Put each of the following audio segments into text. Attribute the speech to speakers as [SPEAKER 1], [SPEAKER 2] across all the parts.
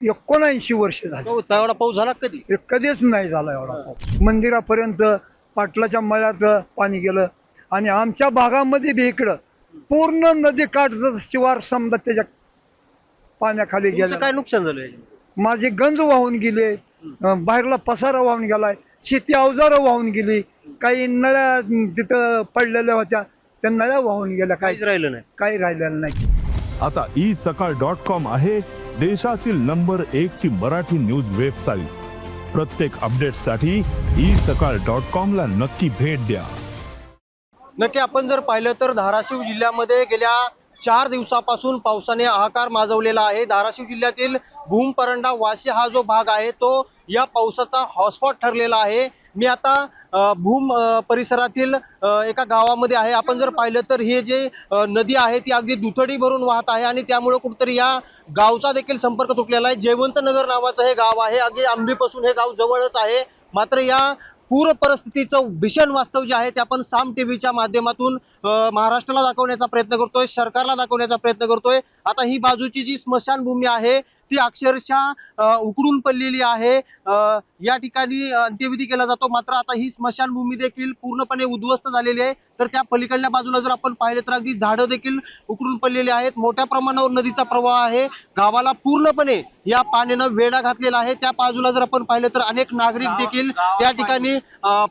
[SPEAKER 1] 79 वर्ष झाली.
[SPEAKER 2] एवढा पाऊस झाला कधी?
[SPEAKER 1] कधीच नाही झाला एवढा पाऊस. मंदिरापर्यंत पाटलाच्या मळ्यात पाणी गेलं आणि आमच्या भागामध्ये बी इकडं पूर्ण नदी काठचं शिवार समजा त्याच्या पाण्याखाली
[SPEAKER 2] तुमचं
[SPEAKER 1] गेलं.
[SPEAKER 2] काय नुकसान झालं याच्यामध्ये?
[SPEAKER 1] माझे गंज वाहून गेले, बाहेरला पसारा वाहून गेलाय, शेती अवजारं वाहून गेली, काही नळ्या तिथं पडलेल्या होत्या त्या नळ्या वाहून गेल्या,
[SPEAKER 2] काहीच राहिलं नाही.
[SPEAKER 1] काही राहिलेलं नाही.
[SPEAKER 3] आता isakal.com आहे देशातील नंबर 1 ची मराठी न्यूज वेबसाईट. प्रत्येक अपडेटसाठी isakal.com ला नक्की भेट द्या.
[SPEAKER 2] नक्की आपण जर पाहिलं तर धाराशिव जिल्ह्यामध्ये गेल्या 4 दिवसापासून पावसाने हाहाकार माजवलेला आहे. धाराशिव जिल्ह्यातील भूम परंडा वाशी हा जो भाग आहे तो या पावसाचा हॉटस्पॉट ठरलेला आहे. मी आता भूम परिसरातील एका गावामध्ये आहे. आपण जर पाहिलं तर हे जे नदी आहे ती अगदी दुथडी भरून वाहत आहे आणि त्यामुळे कुठेतरी या गावचा देखील संपर्क तुटलेला आहे. जयवंत नगर नावाचं हे गाव आहे. अगदी आंबीपासून हे गाव जवळच आहे. मात्र या पूर परिस्थितीचं भीषण वास्तव जे आहे ते आपण साम टीव्हीच्या माध्यमातून महाराष्ट्राला दाखवण्याचा प्रयत्न करतोय, सरकारला दाखवण्याचा प्रयत्न करतोय. आता ही बाजूची जी स्मशानभूमी आहे ती अक्षरशः उकडून पडलेली आहे. या ठिकाणी अंत्यविधी केला जातो. मात्र आता ही स्मशानभूमी देखील पूर्णपणे उद्ध्वस्त झालेली आहे. तर त्या पलीकडल्या बाजूला जर आपण पाहिलं तर अगदी झाडं देखील उकडून पडलेली आहेत. मोठ्या प्रमाणावर नदीचा प्रवाह आहे. गावाला पूर्णपणे या पाण्यानं वेढा घातलेला आहे. त्या बाजूला जर आपण पाहिलं तर अनेक नागरिक देखील त्या ठिकाणी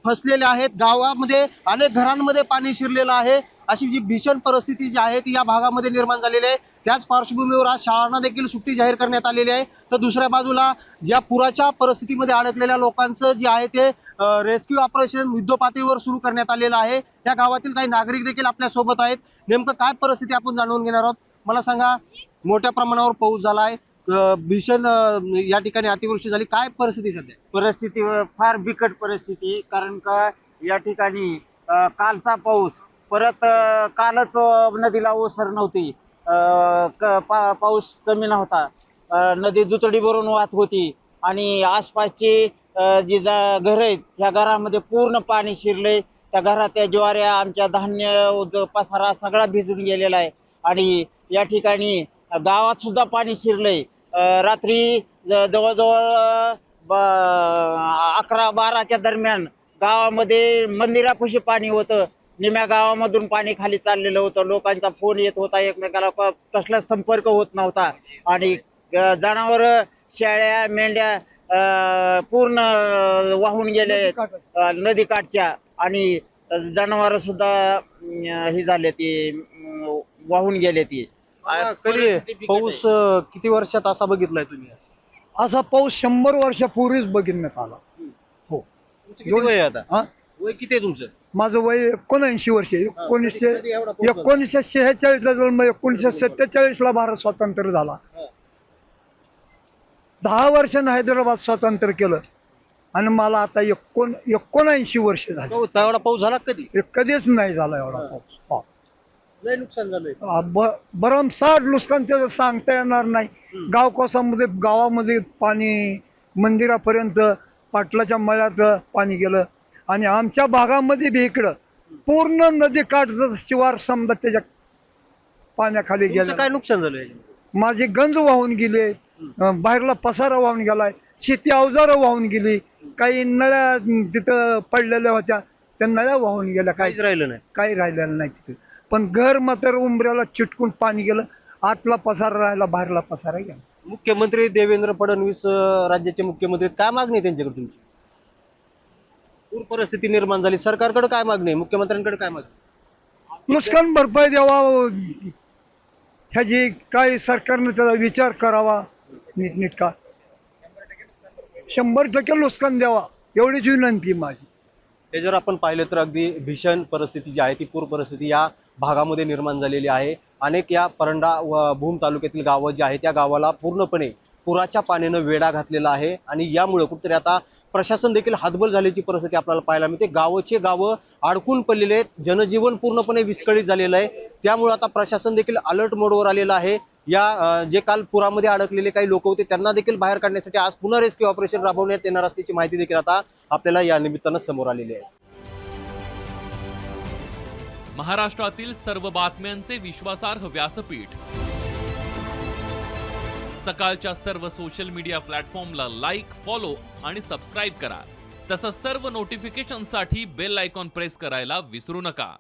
[SPEAKER 2] फसलेले आहेत. गावामध्ये अनेक घरांमध्ये पाणी शिरलेलं आहे. अशी जी भीषण परिस्थिती जी आहे ती या भागामध्ये निर्माण झालेली आहे. त्याच पार्श्वभूमीवर आज शाळांना देखील सुट्टी जाहीर करण्यात आलेली आहे. तर दुसऱ्या बाजूला ज्या पुराच्या परिस्थितीमध्ये अडकलेल्या लोकांचं जे आहे ते रेस्क्यू ऑपरेशन युद्धपातळीवर सुरू करण्यात आलेलं आहे. त्या गावातील काही नागरिक देखील आपल्या सोबत आहेत. नेमकं काय परिस्थिती आपण जाणून घेणार आहोत. मला सांगा, मोठ्या प्रमाणावर पाऊस झालाय, भीषण या ठिकाणी अतिवृष्टी झाली, काय परिस्थिती सध्या?
[SPEAKER 4] परिस्थिती फार बिकट परिस्थिती, कारण का या ठिकाणी कालचा पाऊस, परत कालच नदीला ओसर नव्हती, पाऊस कमी नव्हता, नदी दुतडी भरून वाहत होती आणि आसपासची जी घर आहेत त्या घरामध्ये पूर्ण पाणी शिरले. त्या घराच्या ज्वाऱ्या, आमच्या धान्य पसारा सगळा भिजून गेलेला आहे आणि या ठिकाणी गावात सुद्धा पाणी शिरलंय. रात्री जवळजवळ 11-12च्या दरम्यान गावामध्ये मंदिरापाशी पाणी होतं. निम्या गावामधून पाणी खाली चाललेलं होतं. लोकांचा फोन येत होता, एकमेकाला कसला संपर्क होत नव्हता आणि जनावर, शेळ्या, मेंढ्या पूर्ण वाहून गेले नदीकाठच्या आणि जनावर सुद्धा ही झाले, ती वाहून गेले. ती
[SPEAKER 2] कधी पाऊस किती वर्षात असा बघितलाय तुम्ही?
[SPEAKER 1] असा पाऊस 100 वर्षापूर्वीच बघितण्यात आला. हो.
[SPEAKER 2] किती वय आहे आता?
[SPEAKER 1] हा?
[SPEAKER 2] वय किती आहे तुमचं?
[SPEAKER 1] माझं वय 79 वर्ष आहे. 1946 ला जन्म, 1947 ला भारत स्वातंत्र्य झाला. 10 वर्षानं हैदराबाद स्वातंत्र्य केलं आणि मला आता 79 वर्ष झाली.
[SPEAKER 2] एवढा पाऊस झाला कधी?
[SPEAKER 1] कधीच नाही झाला एवढा पाऊस. हा.
[SPEAKER 2] लय नुकसान झालंय.
[SPEAKER 1] भरमसाठ नुकसानचं सांगता येणार नाही. गावामध्ये पाणी, मंदिरापर्यंत पाटलाच्या मळ्यात पाणी गेलं आणि आमच्या भागामध्ये बी इकडं पूर्ण नदी काठचं शिवार समजा त्याच्या पाण्याखाली गेलं.
[SPEAKER 2] काय नुकसान झालं याच्यामध्ये?
[SPEAKER 1] माझे गंज वाहून गेले, बाहेरला पसारा वाहून गेलाय, शेती अवजारं वाहून गेली, काही नळ्या तिथं पडलेल्या होत्या त्या नळ्या वाहून गेल्या,
[SPEAKER 2] काहीच राहिलं नाही.
[SPEAKER 1] काही राहिलेलं नाही तिथे. पण घर मात्र उंबऱ्याला चिटकून पाणी गेलं. आतला पसारा राहिला, बाहेरला पसारा गेला.
[SPEAKER 2] मुख्यमंत्री देवेंद्र फडणवीस राज्याचे मुख्यमंत्री, काय मागणी आहे त्यांच्याकडे तुमची? पूर परिस्थिती निर्माण झाली, सरकारकडे काय मागणी आहे, मुख्यमंत्र्यांकडे काय मागणी?
[SPEAKER 1] नुकसान भरपाई द्यावा, ह्याची काय सरकारने त्याचा विचार करावा नीटनेटका. 100% नुकसान द्यावा एवढीच विनंती माझी.
[SPEAKER 2] हे जर आपण पाहिलं तर अगदी भीषण परिस्थिती जी आहे ती पूर परिस्थिती या भागामध्ये निर्माण झालेली आहे. अनेक या परंडा व भूम तालुक्यातील गावं जी आहे त्या गावाला पूर्णपणे पुराच्या पाण्यानं वेढा घातलेला आहे आणि यामुळे कुठेतरी आता प्रशासन देखील हातबल झाल्याची परिस्थिती आपल्याला पाहायला मिळते. गावं अडकून पडलेले आहेत, जनजीवन पूर्णपणे विस्कळीत झालेलं आहे. त्यामुळे आता प्रशासन देखील अलर्ट मोडवर आलेलं आहे. या जे काल पुरामध्ये अडकलेले काही लोक होते त्यांना देखील बाहेर काढण्यासाठी आज पुन्हा रेस्क्यू ऑपरेशन राबवण्यात येणार असल्याची माहिती देखील आता आपल्याला या निमित्तानं समोर आलेली आहे.
[SPEAKER 5] महाराष्ट्रातील सर्व बातम्यांचे विश्वासार्ह व्यासपीठ सकाळच्या सर्व सोशल मीडिया प्लॅटफॉर्मला लाईक, फॉलो आणि सबस्क्राईब करा. तसंच सर्व नोटिफिकेशनसाठी बेल आयकॉन प्रेस करायला विसरू नका.